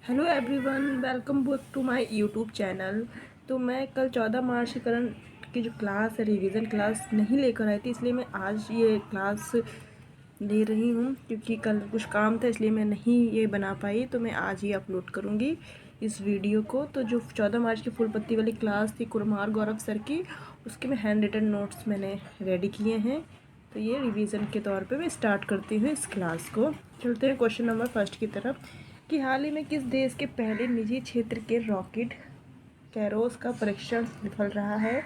Hello everyone, welcome back to my YouTube channel. तो मैं कल 14 मार्च के करंट की जो क्लास है, रिवीजन क्लास नहीं लेकर आई थी, इसलिए मैं आज ये क्लास ले रही हूँ। क्योंकि कल कुछ काम था इसलिए मैं नहीं ये बना पाई, तो मैं आज ही अपलोड करूँगी इस वीडियो को। तो जो 14 मार्च की फुल पत्ती वाली क्लास थी कुमार गौरव सर की, उसके मैं हैंड रिटन नोट्स मैंने रेडी किए हैं। तो ये रिवीजन के तौर पे मैं स्टार्ट करती हूँ इस क्लास को। चलते हैं क्वेश्चन नंबर फर्स्ट की तरफ कि हाल ही में किस देश के पहले निजी क्षेत्र के रॉकेट कैरोस का परीक्षण विफल रहा है।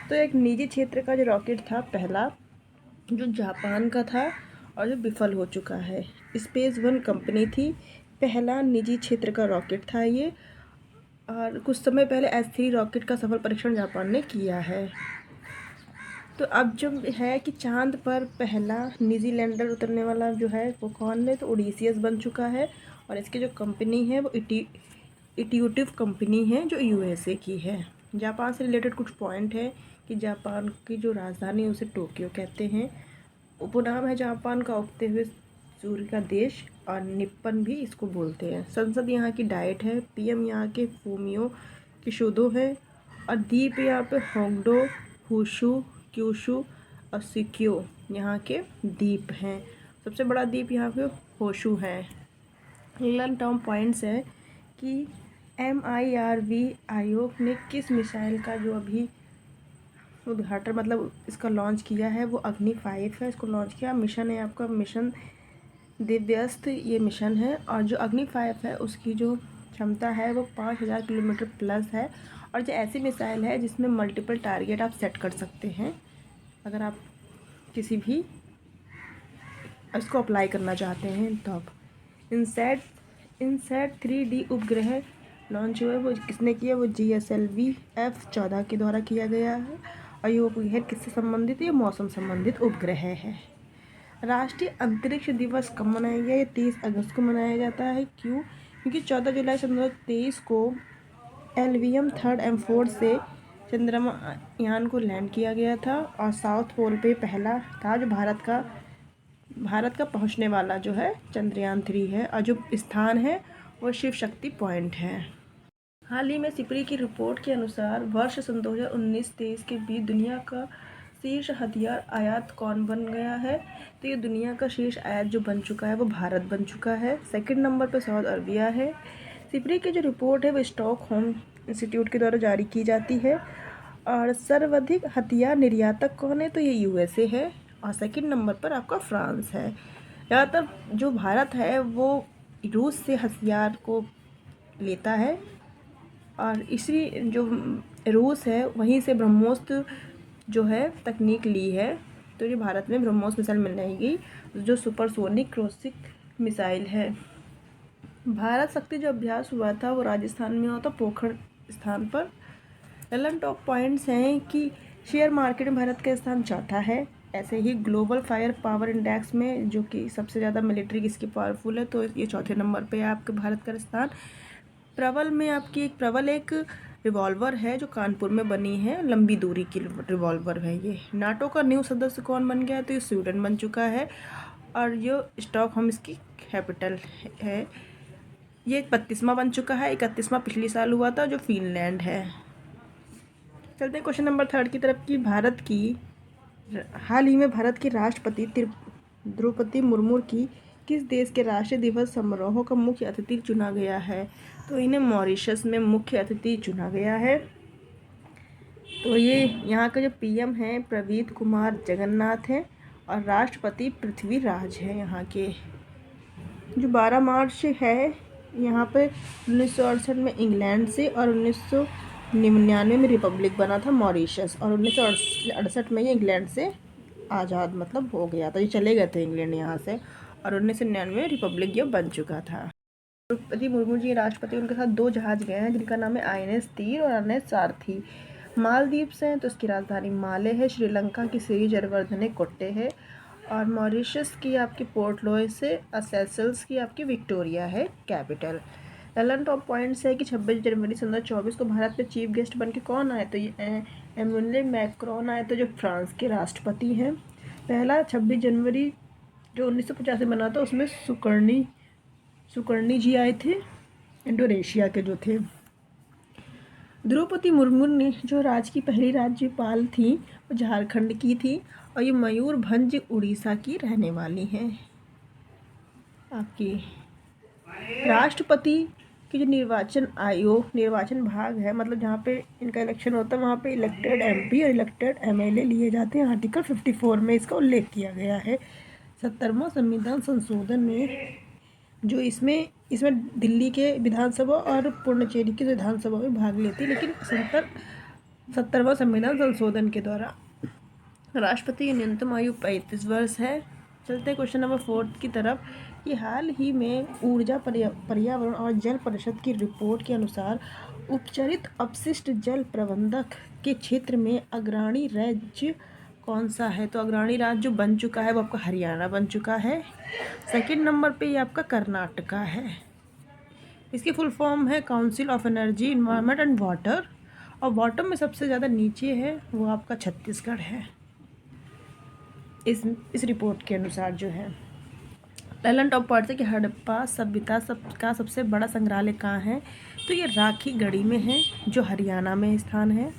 तो एक निजी क्षेत्र का जो रॉकेट था पहला, जो जापान का था और जो विफल हो चुका है। स्पेस वन कंपनी थी, पहला निजी क्षेत्र का रॉकेट था ये। और कुछ समय पहले S3 रॉकेट का सफल परीक्षण जापान ने किया है। तो अब जो है कि चांद पर पहला निजी लैंडर उतरने वाला जो है वो कौन है, तो ओडिसियस बन चुका है। और इसकी जो कंपनी है वो इट्यूटिव कंपनी है जो USA की है। जापान से रिलेटेड कुछ पॉइंट है कि जापान की जो राजधानी है उसे टोक्यो कहते हैं। उपनाम है जापान का उगते हुए सूर्य का देश, और निप्पन भी इसको बोलते हैं। संसद यहाँ की डाइट है। PM यहाँ के फूमियो किशोदो है। और द्वीप यहाँ पे होंगडो, हुशु, क्यूशु और सिक्यो यहाँ के द्वीप हैं। सबसे बड़ा द्वीप यहाँ पे होशु है। लर्न टर्म पॉइंट्स है कि MIRV आयोग ने किस मिसाइल का जो अभी उद्घाटन मतलब इसका लॉन्च किया है, वो अग्नि 5 है। इसको लॉन्च किया। मिशन है आपका मिशन दिव्यस्त्र, ये मिशन है। और जो अग्नि 5 है उसकी जो क्षमता है वो 5000 किलोमीटर प्लस है। और जो ऐसी मिसाइल है जिसमें मल्टीपल टारगेट आप सेट कर सकते हैं अगर आप किसी भी इसको अप्लाई करना चाहते हैं। तब इनसैट 3D उपग्रह लॉन्च हुआ है। वो किसने किया, वो GSLV F14 के द्वारा किया गया है। और ये उपग्रह किससे संबंधित है, ये मौसम संबंधित उपग्रह है। राष्ट्रीय अंतरिक्ष दिवस कब मनाया गया, ये 30 अगस्त को मनाया जाता है। क्यों, क्योंकि 14 जुलाई 2023 को LVM 3rd M4 से चंद्रमा यान को लैंड किया गया था। और साउथ पोल पे पहला था जो भारत का पहुंचने वाला जो है चंद्रयान 3 है। और जो स्थान है वो शिव शक्ति पॉइंट है। हाल ही में सिपरी की रिपोर्ट के अनुसार वर्ष सन 2019-23 के बीच दुनिया का शीर्ष हथियार आयात कौन बन गया है। तो ये दुनिया का शीर्ष आयात जो बन चुका है वो भारत बन चुका है। सेकंड नंबर पर सऊदी अरबिया है। सिपरी की जो रिपोर्ट है वो स्टॉकहोम इंस्टीट्यूट के द्वारा जारी की जाती है। और सर्वाधिक हथियार निर्यातक कौन है, तो ये USA है। और सेकंड नंबर पर आपका फ्रांस है। ज़्यादातर जो भारत है वो रूस से हथियार को लेता है। और इसी जो रूस है वहीं से ब्रह्मोस्त्र जो है तकनीक ली है। तो ये भारत में ब्रह्मोस मिसाइल मिलेगी जो सुपरसोनिक क्रूजिंग मिसाइल है। भारत शक्ति जो अभ्यास हुआ था वो राजस्थान में हुआ था, पोखर स्थान पर। एलन टॉप पॉइंट्स हैं कि शेयर मार्केट में भारत का स्थान चौथा है। ऐसे ही ग्लोबल फायर पावर इंडेक्स में जो कि सबसे ज़्यादा मिलिट्री किसकी पावरफुल है, तो ये चौथे नंबर पे है आपके भारत का स्थान। प्रबल एक रिवॉल्वर है जो कानपुर में बनी है, लंबी दूरी की रिवॉल्वर है ये। नाटो का न्यू सदस्य कौन बन गया है, तो ये स्वीडन बन चुका है। और जो स्टॉकहोम इसकी कैपिटल है। ये 32वां बन चुका है। 31वां पिछले साल हुआ था जो फिनलैंड है। चलते हैं क्वेश्चन नंबर थर्ड की तरफ कि हाल ही में भारत की राष्ट्रपति द्रौपदी मुर्मू की किस देश के राष्ट्रीय दिवस समारोह का मुख्य अतिथि चुना गया है। तो इन्हें मॉरिशस में मुख्य अतिथि चुना गया है। तो ये यहाँ का जो PM है प्रवीण कुमार जगन्नाथ है। और राष्ट्रपति पृथ्वीराज है यहाँ के। जो 12 मार्च है यहाँ पे 1968 में इंग्लैंड से, और 1999 में रिपब्लिक बना था मॉरिशस। और 1968 में ये इंग्लैंड से आज़ाद मतलब हो गया था, ये चले गए थे इंग्लैंड यहाँ से। और 1999 में रिपब्लिक ये बन चुका था। द्रौपदी मुर्मू जी राष्ट्रपति, उनके साथ 2 जहाज गए हैं जिनका नाम है INS तीर और INS सारथी। मालदीव से हैं तो इसकी राजधानी माले है। श्रीलंका की सिरी जयवर्धने कोट्टे है। और मॉरिशस की आपकी पोर्ट लुइस से, सेशेल्स की आपकी विक्टोरिया है कैपिटल। एलन टॉप पॉइंट्स है कि 26 जनवरी 2024 को भारत में चीफ गेस्ट बन के कौन आए, तो ये एमुनुएल मैक्रोन आए, तो जो फ्रांस के राष्ट्रपति हैं। पहला 26 जनवरी जो 1950 में बना था उसमें सुकर्णी जी आए थे। इंडोनेशिया के जो थे। द्रौपदी मुर्मू ने जो राज्य की पहली राज्यपाल थी वो झारखंड की थी और ये मयूरभंज उड़ीसा की रहने वाली हैं। आपकी राष्ट्रपति की जो निर्वाचन आयोग निर्वाचन भाग है, मतलब जहाँ पे इनका इलेक्शन होता है वहाँ पे इलेक्टेड एमपी और इलेक्टेड एमएलए लिए जाते हैं। आर्टिकल 54 में इसका उल्लेख किया गया है। 70वां संविधान संशोधन में जो इसमें दिल्ली के विधानसभा और पुडुचेरी की विधानसभा में भाग लेती, लेकिन 70वां संविधान संशोधन के द्वारा राष्ट्रपति की न्यूनतम आयु 35 वर्ष है। चलते क्वेश्चन नंबर 4 की तरफ कि हाल ही में ऊर्जा पर्यावरण और जल परिषद की रिपोर्ट के अनुसार उपचारित अपशिष्ट जल प्रबंधक के क्षेत्र में अग्रणी राज्य कौन सा है? तो अग्रणी राज्य जो बन चुका है वो आपका हरियाणा बन चुका है। सेकंड नंबर पे ये आपका कर्नाटका है। इसकी फुल फॉर्म है council of energy environment and water, और बॉटम में सबसे ज़्यादा नीचे है वो आपका छत्तीसगढ़ है इस रिपोर्ट के अनुसार जो है। टैलेंट ऑफ पॉइंट है कि हड़प्पा सभ्यता का सबसे बड़ा संग्रहालय कहाँ है? तो ये राखीगढ़ी में है जो हरियाणा में स्थान है।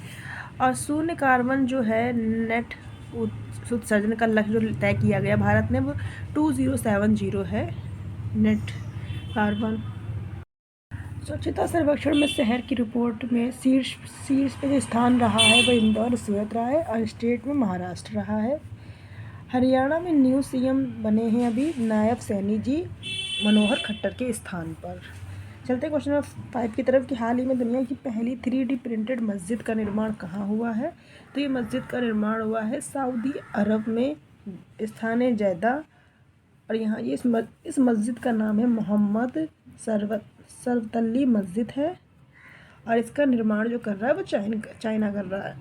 और शून्य कार्बन जो है नेट उत्सर्जन का लक्ष्य जो तय किया गया भारत ने वो 2070 है नेट कार्बन। स्वच्छता सर्वेक्षण में शहर की रिपोर्ट में शीर्ष पे जो स्थान रहा है वो इंदौर सूरत रहा है और स्टेट में महाराष्ट्र रहा है। हरियाणा में न्यू सीएम बने हैं अभी नायब सैनी जी मनोहर खट्टर के स्थान पर। चलते क्वेश्चन नंबर 5 की तरफ कि हाल ही में दुनिया की पहली 3D प्रिंटेड मस्जिद का निर्माण कहाँ हुआ है? तो ये मस्जिद का निर्माण हुआ है सऊदी अरब में, स्थान है जैदा। और यहाँ ये इस मस्जिद का नाम है मोहम्मद सरवतली मस्जिद है। और इसका निर्माण जो कर रहा है वो चाइना कर रहा है।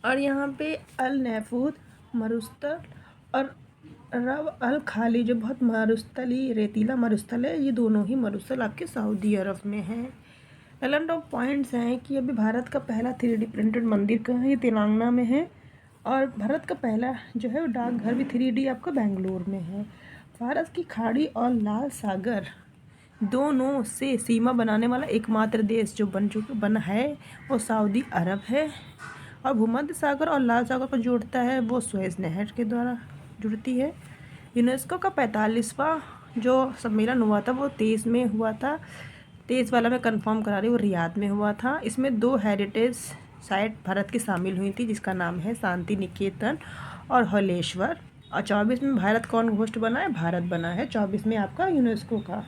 और यहाँ पे अल नहफूद मरुस्थल और रब अल खाली जो बहुत मरुस्थली रेतीला मरुस्थल है, ये दोनों ही मरुस्थल आपके सऊदी अरब में हैं। टैलेंट ऑफ पॉइंट्स हैं कि अभी भारत का पहला 3D प्रिंटेड मंदिर कहाँ है? ये तेलंगाना में है। और भारत का पहला जो है वो डाकघर भी 3D आपका बेंगलोर में है। भारत की खाड़ी और लाल सागर दोनों से सीमा बनाने वाला एकमात्र देश जो बना है वो सऊदी अरब है। और भूमध्य सागर और लाल सागर को जोड़ता है वो सुएज नहर के द्वारा जुड़ती है। यूनेस्को का 45वां जो सम्मेलन हुआ था वो 23 में हुआ था। 23 वाला मैं कंफर्म करा रही, वो रियाद में हुआ था। इसमें 2 हेरिटेज साइट भारत की शामिल हुई थी जिसका नाम है शांति निकेतन और हलेश्वर। और 24 में भारत कौन होस्ट बना है? भारत बना है 24 में आपका यूनेस्को का।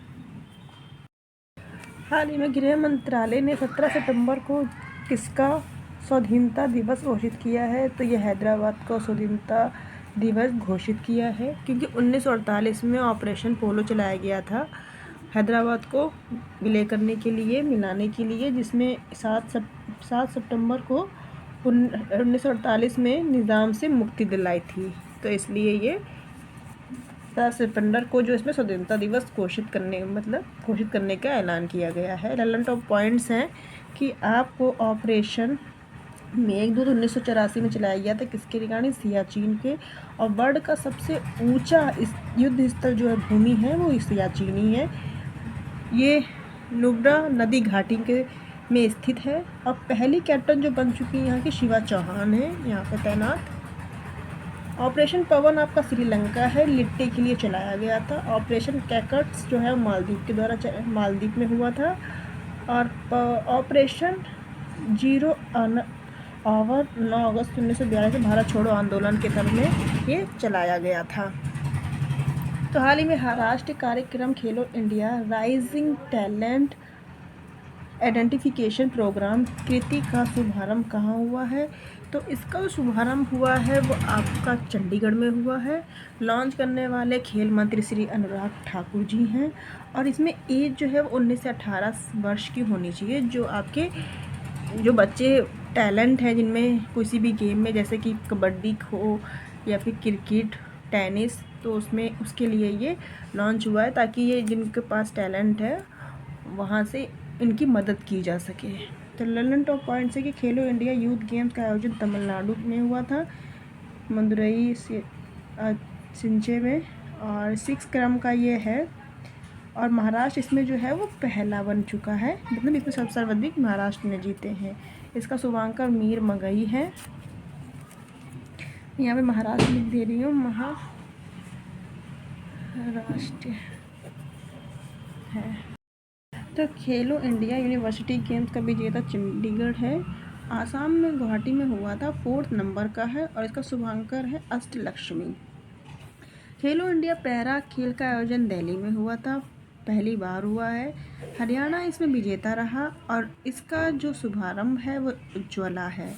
हाल ही में गृह मंत्रालय ने 17 सितंबर को किसका स्वाधीनता दिवस घोषित किया है? तो ये हैदराबाद का स्वाधीनता दिवस घोषित किया है क्योंकि 1948 में ऑपरेशन पोलो चलाया गया था हैदराबाद को विलय करने के लिए, मिलाने के लिए, जिसमें 7 सितंबर को 1948 में निज़ाम से मुक्ति दिलाई थी। तो इसलिए ये 7 सितंबर को जो इसमें स्वतंत्रता दिवस घोषित करने का ऐलान किया गया है। टैलेंट ऑफ पॉइंट्स हैं कि आपको ऑपरेशन मेघदूत 1984 में चलाया गया था किसके रिगार्डिंग? सियाचिन के। और वर्ल्ड का सबसे ऊंचा युद्ध स्थल जो है भूमि है वो सियाचिन ही है। ये नुब्रा नदी घाटी में स्थित है। और पहली कैप्टन जो बन चुकी है यहाँ की शिवा चौहान है यहाँ पर तैनात। ऑपरेशन पवन आपका श्रीलंका है, लिट्टे के लिए चलाया गया था। ऑपरेशन कैकट्स जो है मालदीव में हुआ था। और ऑपरेशन 0 आवर 9 अगस्त 1942 में भारत छोड़ो आंदोलन के क्रम में ये चलाया गया था। तो हाल ही में राष्ट्रीय कार्यक्रम Khelo India rising talent identification programme Kirti का शुभारंभ कहाँ हुआ है? तो इसका शुभारंभ हुआ है वो आपका चंडीगढ़ में हुआ है। लॉन्च करने वाले खेल मंत्री श्री अनुराग ठाकुर जी हैं। और इसमें एज जो है वो 19 से 18 वर्ष की होनी चाहिए। जो आपके जो बच्चे टैलेंट है जिनमें किसी भी गेम में, जैसे कि कबड्डी हो या फिर क्रिकेट, टेनिस, तो उसके लिए ये लॉन्च हुआ है ताकि ये जिनके पास टैलेंट है वहाँ से इनकी मदद की जा सके। तो टैलेंट ऑफ पॉइंट्स है कि खेलो इंडिया यूथ गेम्स का आयोजन तमिलनाडु में हुआ था, मदुरई सिंचे में। और 6 क्रम का ये है और महाराष्ट्र इसमें जो है वो पहला बन चुका है, मतलब इसमें सबसे सर्वाधिक महाराष्ट्र ने जीते हैं। इसका शुभांकर मीर मगई है। यहाँ पे महाराष्ट्र लिख दे रही हूँ, महाराष्ट्र है। तो खेलो इंडिया यूनिवर्सिटी गेम्स का विजेता चंडीगढ़ है। आसाम में गुवाहाटी में हुआ था, 4 नंबर का है और इसका शुभांकर है अष्टलक्ष्मी। खेलो इंडिया पैरा खेल का आयोजन दिल्ली में हुआ था, पहली बार हुआ है। हरियाणा इसमें विजेता रहा और इसका जो शुभारंभ है वो उज्ज्वला है।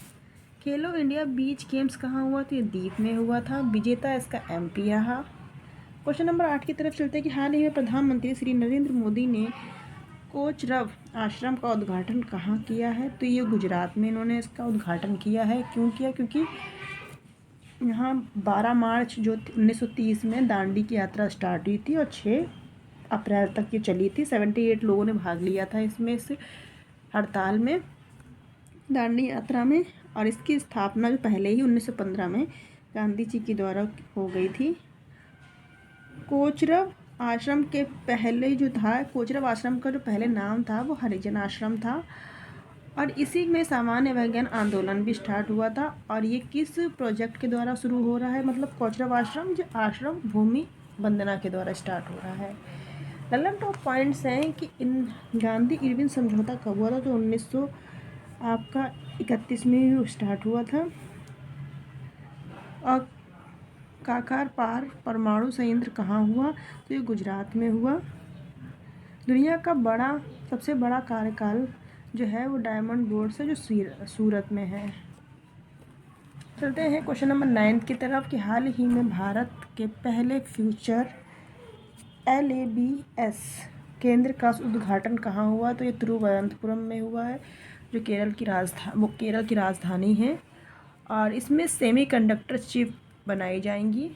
खेलो इंडिया बीच गेम्स कहाँ हुआ था? ये दीप में हुआ था, विजेता इसका एमपी रहा। क्वेश्चन नंबर 8 की तरफ चलते हैं कि हाल ही में प्रधानमंत्री श्री नरेंद्र मोदी ने कोचरब आश्रम का उद्घाटन कहाँ किया है? तो ये गुजरात में इन्होंने इसका उद्घाटन किया है। क्यों किया? क्योंकि यहाँ 12 मार्च जो 1930 में दांडी की यात्रा स्टार्ट हुई थी और 6 अप्रैल तक ये चली थी। 78 लोगों ने भाग लिया था इसमें से हड़ताल में, दांडी यात्रा में। और इसकी स्थापना जो पहले ही 1915 में गांधी जी के द्वारा हो गई थी। कोचरब आश्रम के पहले जो था, कोचरब आश्रम का जो पहले नाम था वो हरिजन आश्रम था और इसी में सामान्य वैज्ञान आंदोलन भी स्टार्ट हुआ था। और ये किस प्रोजेक्ट के द्वारा शुरू हो रहा है? मतलब कोचरब आश्रम जो आश्रम भूमि वंदना के द्वारा स्टार्ट हो रहा है। लगभग टॉप पॉइंट्स हैं कि इन गांधी इरविन समझौता कब हुआ था? तो 1931 में स्टार्ट हुआ था। और काकार पार परमाणु संयंत्र कहाँ हुआ? तो ये गुजरात में हुआ। दुनिया का सबसे बड़ा कार्यकाल जो है वो डायमंड बोर्ड से जो सूरत में है। चलते हैं क्वेश्चन नंबर 9 की तरफ कि हाल ही में भारत के पहले फ्यूचर LABS केंद्र का उद्घाटन कहाँ हुआ? तो ये तिरुवनंतपुरम में हुआ है, जो केरल की राजधानी है। और इसमें सेमीकंडक्टर चिप बनाई जाएंगी,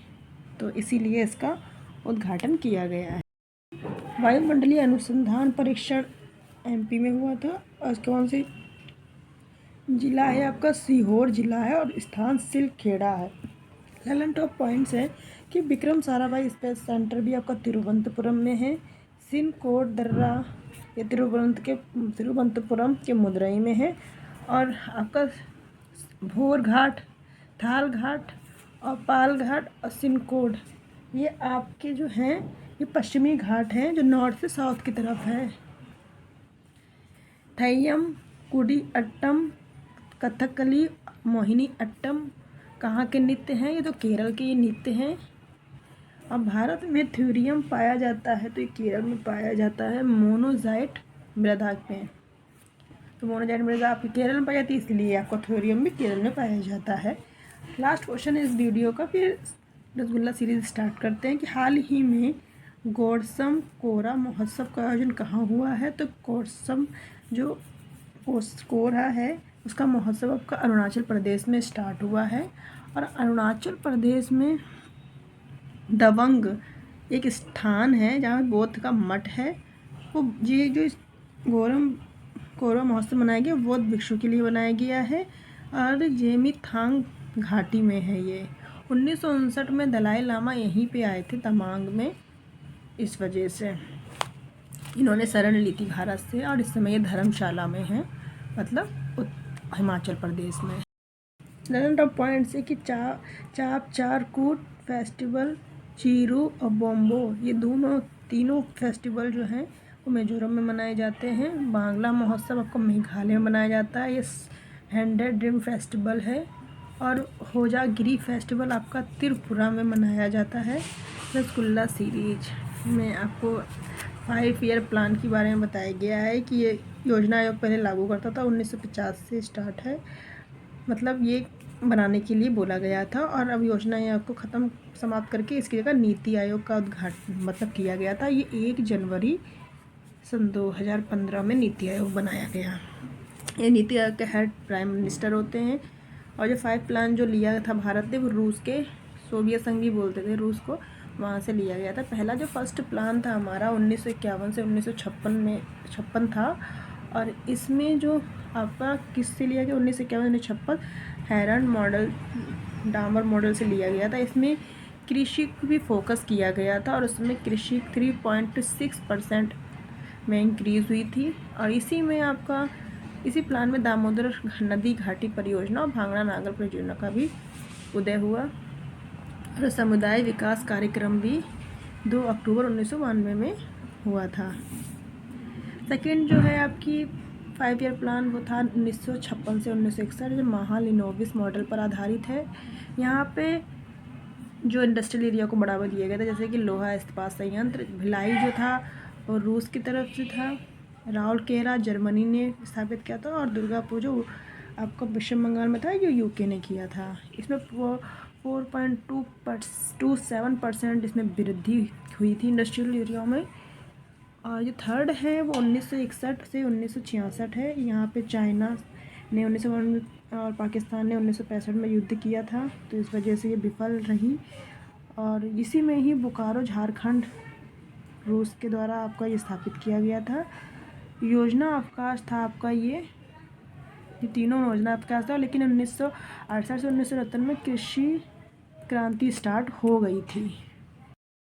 तो इसीलिए इसका उद्घाटन किया गया है। वायुमंडलीय अनुसंधान परीक्षण MP में हुआ था और कौन सी जिला है? आपका सीहोर जिला है और स्थान सिलखेड़ा है। लगभग टॉप पॉइंट्स है कि विक्रम साराभाई स्पेस सेंटर भी आपका तिरुवनंतपुरम में है। सिनकोड दर्रा ये तिरुवनंतपुरम के मुदरई में है। और आपका भोर घाट, थाल घाट और पाल घाट और सिनकोड ये आपके जो हैं ये पश्चिमी घाट हैं जो नॉर्थ से साउथ की तरफ है। थैयम, कुडी अट्टम, कथकली, मोहिनी अट्टम कहाँ के नृत्य हैं? ये तो केरल के ये नृत्य हैं। अब भारत में थ्योरियम पाया जाता है, तो ये केरल में पाया जाता है मोनोजाइट मृदा में। तो मोनोजाइट मृदा आपकी केरल में पाई जाती है, इसलिए आपका थ्योरियम भी केरल में पाया जाता है। लास्ट क्वेश्चन है इस वीडियो का, फिर रसगुल्ला सीरीज स्टार्ट करते हैं कि हाल ही में गोडसम कोरा महोत्सव का आयोजन कहाँ हुआ है? तो गोडसम जो कोरा है उसका महोत्सव आपका अरुणाचल प्रदेश में स्टार्ट हुआ है। और अरुणाचल प्रदेश में दबंग एक स्थान है जहाँ बौद्ध का मठ है। वो ये जो कोरा महोत्सव मनाया गया बौद्ध भिक्षु के लिए बनाया गया है और जेमिथांग घाटी में है ये। 1959 में दलाई लामा यहीं पे आए थे तमांग में, इस वजह से इन्होंने शरण ली थी भारत से। और इस समय ये धर्मशाला में है, मतलब हिमाचल प्रदेश में। लगन ऑफ पॉइंट्स है कि चाप चारकूट फेस्टिवल, चीरू और बोम्बो ये तीनों फेस्टिवल जो हैं वो मिजोरम में मनाए जाते हैं। बांग्ला महोत्सव आपको मेघालय में मनाया जाता है, ये 100 ड्रीम फेस्टिवल है। और होजागिरी फेस्टिवल आपका त्रिपुरा में मनाया जाता है। रसगुल्ला सीरीज में आपको 5 ईयर प्लान के बारे में बताया गया है कि ये योजना आयोग पहले लागू करता था, 1950 से स्टार्ट है, मतलब ये बनाने के लिए बोला गया था। और अब योजना आयोग को समाप्त करके इसकी जगह नीति आयोग का उद्घाटन मतलब किया गया था। ये 1 जनवरी सन 2015 में नीति आयोग बनाया गया। ये नीति आयोग के हेड प्राइम मिनिस्टर होते हैं। और जो 5 प्लान जो लिया था भारत ने वो रूस के सोवियत संघ भी बोलते थे रूस को, वहाँ से लिया गया था। पहला जो फर्स्ट प्लान था हमारा 1951 से 1956 था। और इसमें जो आपका किससे लिया गया 1951-1956 हैरन मॉडल डामर मॉडल से लिया गया था। इसमें कृषि को भी फोकस किया गया था और उसमें कृषि 3.6% में इंक्रीज़ हुई थी। और इसी प्लान में दामोदर नदी घाटी परियोजना और भांगड़ा नागर परियोजना का भी उदय हुआ। और समुदाय विकास कार्यक्रम भी 2 अक्टूबर 1992 में हुआ था। सेकेंड जो है आपकी 5 ईयर प्लान वो था 1956 से 1961, जो महालिनोबिस मॉडल पर आधारित है। यहाँ पे जो इंडस्ट्रियल एरिया को बढ़ावा दिया गया था, जैसे कि लोहा इस्पात संयंत्र, भिलाई जो था वो रूस की तरफ से था, राउरकेला जर्मनी ने स्थापित किया था, और दुर्गापुर जो आपका पश्चिम बंगाल में था, जो यूके ने किया था। इसमें 4.27% इसमें वृद्धि हुई थी इंडस्ट्रियल एरिया में। और जो थर्ड है वो 1961 से 1966 है। यहाँ पे चाइना ने 1951 और पाकिस्तान ने 1965 में युद्ध किया था, तो इस वजह से ये विफल रही। और इसी में ही बोकारो झारखंड रूस के द्वारा आपका ये स्थापित किया गया था। योजना अवकाश था आपका ये तीनों योजना अवकाश था, लेकिन 1968 से 1969 में कृषि क्रांति स्टार्ट हो गई थी।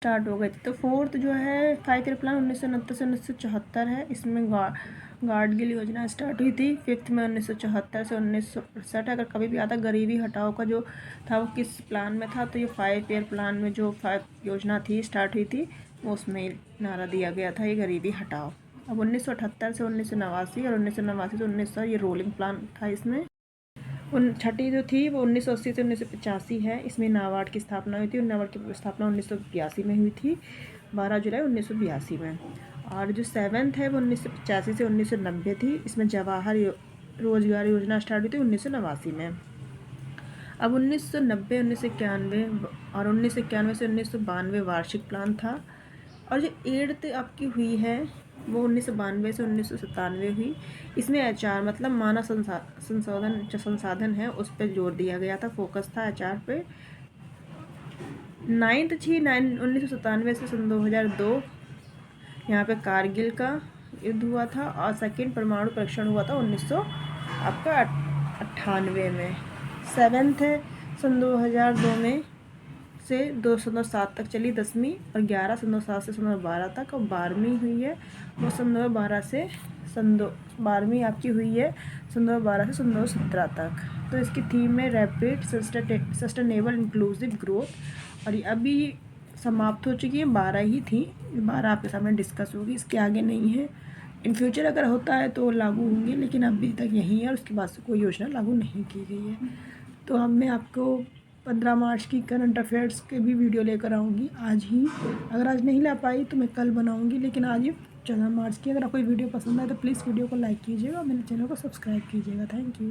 तो फोर्थ जो है 5 ईयर प्लान 1969 से 1974 है। इसमें गार्डगिल योजना स्टार्ट हुई थी। फिफ्थ में 1974 से 1968। अगर कभी भी आता गरीबी हटाओ का जो था वो किस प्लान में था, तो ये 5 ईयर प्लान में जो 5 योजना थी स्टार्ट हुई थी, वो उसमें नारा दिया गया था ये गरीबी हटाओ। अब 1978 से 1989 और 1989 से 1900 ये रोलिंग प्लान था। इसमें छठी जो थी वो 1980 से 1985 है। इसमें नाबार्ड की स्थापना हुई थी। नाबार्ड की स्थापना 1982 में हुई थी, 12 जुलाई 1982 में। और जो सेवन्थ है वो 1985 से 1990 थी। इसमें जवाहर रोजगार योजना स्टार्ट हुई थी 1989 में। अब 1990, 1991 और 1991 से 1992 वार्षिक प्लान था। और जो 8th आपकी हुई है वो 1992 से 1997 हुई। इसमें HR मतलब मानव संसाधन है, उस पर जोर दिया गया था, फोकस था HR पे। 9th थी 1997 से सन 2002, यहाँ पे कारगिल का युद्ध हुआ था। और सेकेंड परमाणु परीक्षण हुआ था 1998 में। 7th है सन 2002 में से 2007 तक चली 10वीं, और 11 सन 2007 से सन 2012 तक। और 12वीं हुई है वो सन 2012 से 12वीं आपकी हुई है सन 2012 से सन 2017 तक। तो इसकी थीम है रैपिड सस्टेनेबल इंक्लूसिव ग्रोथ। और ये अभी समाप्त हो चुकी है, 12 ही थी, 12 आपके सामने डिस्कस होगी, इसके आगे नहीं है। इन फ्यूचर अगर होता है तो लागू होंगे, लेकिन अभी तक यही है और उसके बाद से कोई योजना लागू नहीं की गई है। तो अब मैं आपको 15 मार्च की करंट अफेयर्स के भी वीडियो लेकर आऊँगी आज ही। अगर आज नहीं ला पाई तो मैं कल बनाऊँगी, लेकिन आज ही 14 मार्च की। अगर आपको वीडियो पसंद आए तो प्लीज़ वीडियो को लाइक कीजिएगा और मेरे चैनल को सब्सक्राइब कीजिएगा। Thank you.